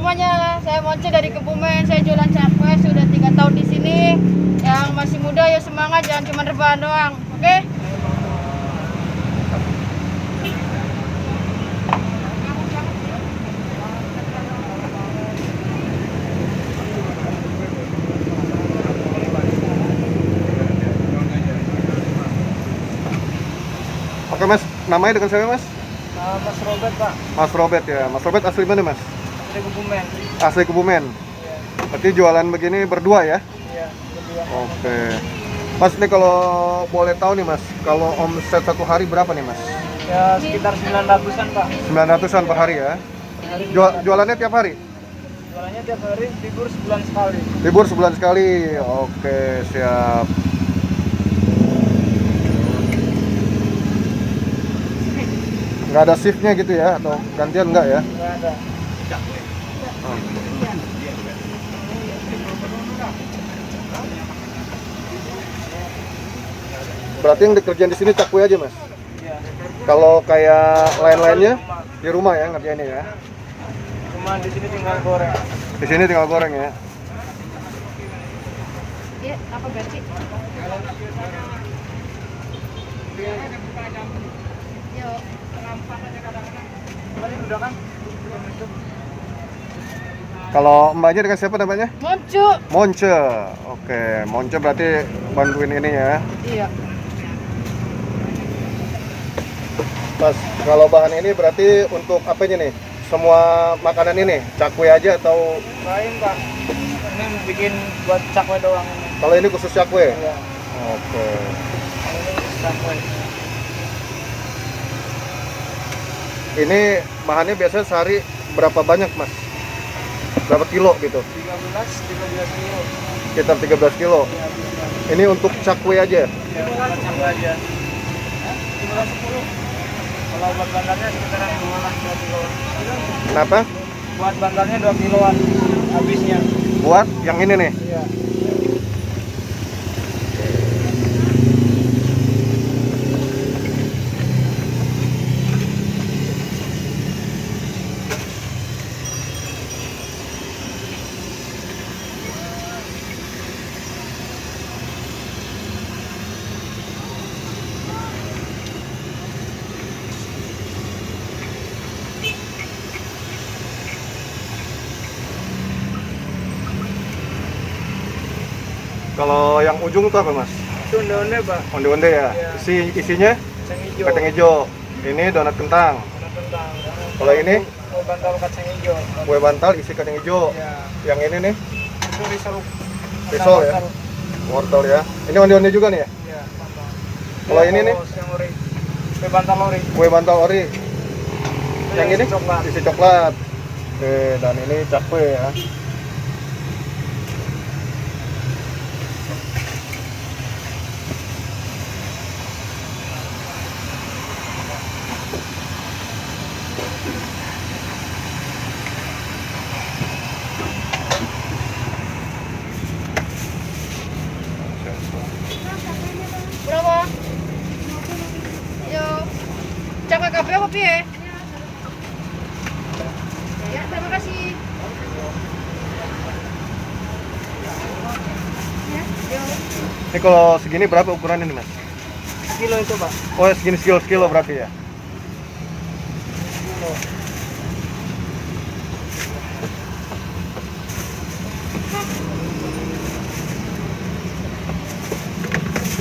semuanya, saya Monce dari Kebumen. Saya jualan cakwe sudah 3 tahun di sini. Yang masih muda ya semangat, jangan cuma rebahan doang, oke? Oke Mas, namanya dengan saya Mas? Mas Robert, Pak. Mas Robert ya. Mas Robert asli mana Mas? Dari Kebumen. Asli Kebumen. Iya. Berarti jualan begini berdua ya? Iya, berdua. Oke. Mas, ini kalau boleh tahu nih Mas, kalau omset satu hari berapa nih Mas? Ya sekitar 900-an, Pak. 900-an per hari ya? Per hari. Jualannya tiap hari? Jualannya tiap hari, libur sebulan sekali. Libur sebulan sekali. Oke, siap. Nggak ada shiftnya gitu ya? Atau gantian nggak ya? Nggak ada. Oh. Berarti yang dikerjain di sini cakwe aja Mas? Iya. Kalau kayak lain-lainnya di rumah ya ngerjainnya ya? Cuma di sini tinggal goreng. Di sini tinggal goreng ya? Iya, apa berarti? Yuk. Tadi udah kan? Kalau mbaknya dengan siapa namanya? Monce. Monce. Oke, Monce berarti bantuin ini ya. Iya. Mas, kalau bahan ini berarti untuk apanya nih? Semua makanan ini? Cakwe aja atau? Lain, Pak. Ini bikin buat cakwe doang ini. Kalau ini khusus cakwe? Iya. Oke. Ini khusus cakwe. Ini bahannya biasanya sehari berapa banyak Mas? Berapa kilo gitu? 13 kilo. Sekitar 13 kilo. Iya, bisa. Ini untuk cakwe aja? Ya, buat cakwe aja. 10. Kalau buat bandarnya sekitaran 2 kilo. Kenapa? Buat bandarnya 2 kiloan habisnya. Buat yang ini nih? Iya. Kalau yang ujung itu apa Mas? Itu onde-onde, Pak. Onde-onde ya? Iya. Isinya? Kacang hijau. Kacang hijau. Ini donat kentang. Donat kentang. Kalau ini? Kue bantal kacang hijau. Kue bantal isi kacang hijau. Iya. Yang ini nih? Itu risol. Risol ya? Wortel ya? Ini onde-onde juga nih ya? Iya, bantal. Kalau ini nih? Yang ori. Kue bantal ori. Kue bantal ori. Itu Yang ini? isi coklat. Isi coklat. Oke, dan ini cakwe ya. Berapa? Yuk. Cakwe kafe apa piye? Ya, terima kasih. Ya, yuk. Ini kalau segini berapa ukurannya nih Mas? Kilo itu, Pak. Oh segini sekilo berarti ya? Kilo.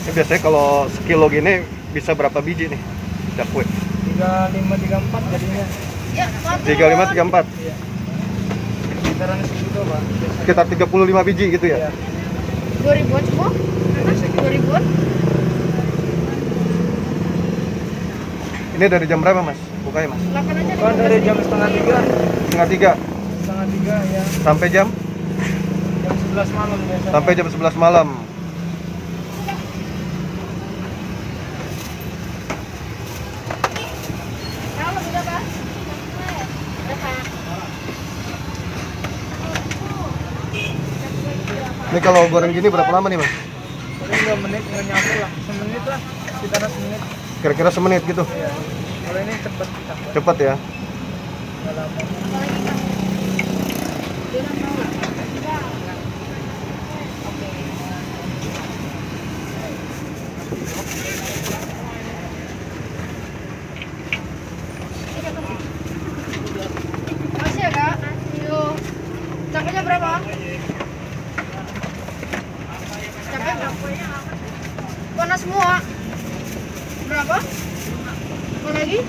Ini biasanya kalau sekilo gini bisa berapa biji nih cakwe? 3534 jadinya. Ya, matur. 3534? Iya. Sekitaran segitu, Pak. Biasanya. Sekitar 35 biji gitu ya? Iya. 2000-an semua? 2000-an? Ini dari jam berapa Mas? Bukanya Mas? 8 aja Kan dari jam setengah 3. Setengah 3 Setengah 3 ya. sampai jam? Jam 11 malam biasanya. Sampai jam 11 malam. Kalau sudah, Pak? Udah, Pak. Ini kalau goreng gini berapa lama nih Mas? Paling 2 menit nggak nyampe lah. Semenit lah. Sekitaran semenit. Kira-kira semenit gitu? Iya. Kalau ini cepet. Cepet ya? Nggak lama. doang. Cabai berapa? Panas semua. Berapa? Mau lagi?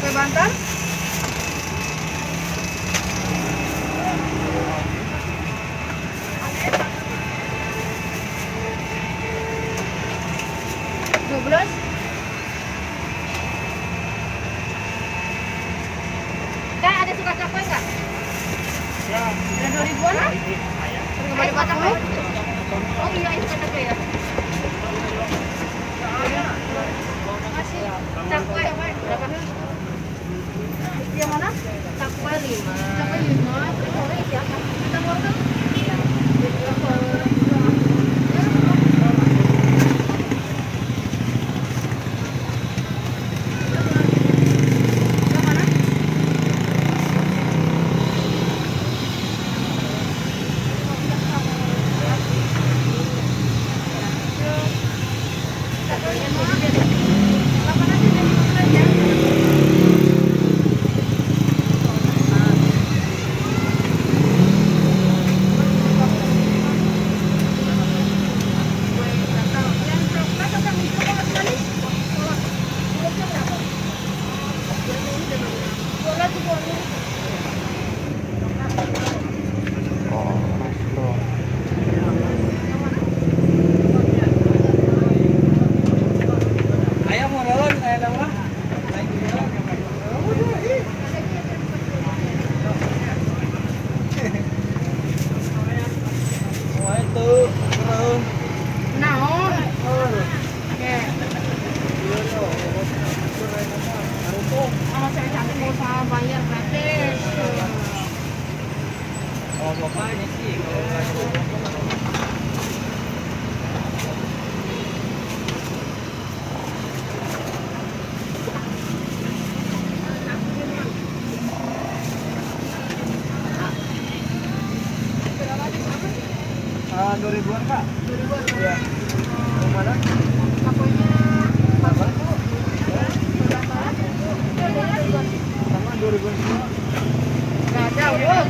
Kue bantal? $12. Kak, ada suka coklat nggak? Ya, Ada 2000-an? Kembali batang lo? Oh iya, ini coklat ya. Makasih. Cakwe berapa? Yang mana? Cakwe 5. Cakwe 5. Terus sore siapa? Kita wortel. ayam mau lawan, ayam apa? Wah itu, terus. Naon? Oke. Kalau saya cantik mau saya bayar gratis. Oh, bapaknya sih. Ah, 2000-an, Kak. 2000-an. Iya. Yang mana? Pokoknya Apa? berapa? Sama 2000-an semua. Nggak ada, wow.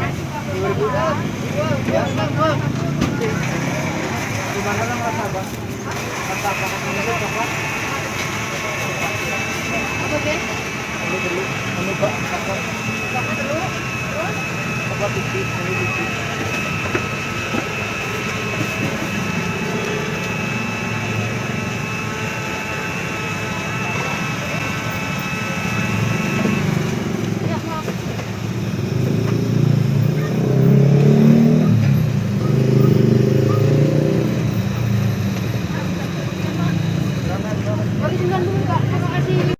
2000-an. Ya, wow. Gimana lah rasa apa? Rasa apa? Ini coklat. Apa Ben? Ini dulu. Ini Pak. Coklat. Coklat dulu. Terus? Coklat putih. Ini putih.